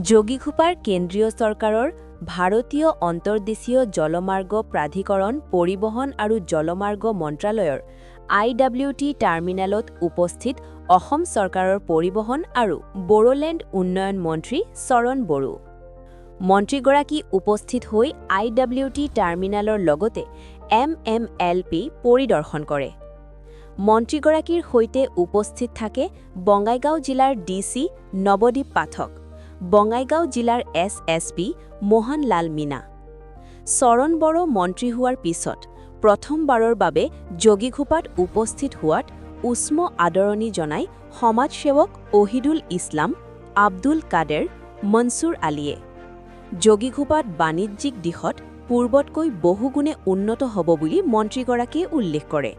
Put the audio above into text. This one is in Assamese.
যোগীঘোপাৰ কেন্দ্ৰীয় চৰকাৰৰ ভাৰতীয় অন্তৰ্দেশীয় জলমাৰ্গ প্ৰাধিকৰণ পৰিবহণ আৰু জলমাৰ্গ মন্ত্ৰালয়ৰ IWT টাৰ্মিনেলত উপস্থিত অসম চৰকাৰৰ পৰিবহণ আৰু বড়োলেণ্ড উন্নয়ন মন্ত্ৰী চৰণ বড়ো। মন্ত্ৰীগৰাকী উপস্থিত হৈ IWT টাৰ্মিনেলৰ লগতে MMLP পৰিদৰ্শন কৰে। মন্ত্ৰীগৰাকীৰ সৈতে উপস্থিত থাকে বঙাইগাঁও জিলাৰ DC নৱদ্বীপ পাঠক, বঙাইগাঁও জিলাৰ SSP মোহনলাল মীনা। চৰণ বড়ো মন্ত্ৰী হোৱাৰ পিছত প্ৰথমবাৰৰ বাবে যোগীঘোপাত উপস্থিত হোৱাত উষ্ম আদৰণি জনাই সমাজসেৱক অহিদুল ইছলাম, আব্দুল কাদেৰ, মনছুৰ আলীয়ে। যোগীঘোপাত বাণিজ্যিক দিশত পূৰ্বতকৈ বহুগুণে উন্নত হ'ব বুলি মন্ত্ৰীগৰাকীয়ে উল্লেখ কৰে।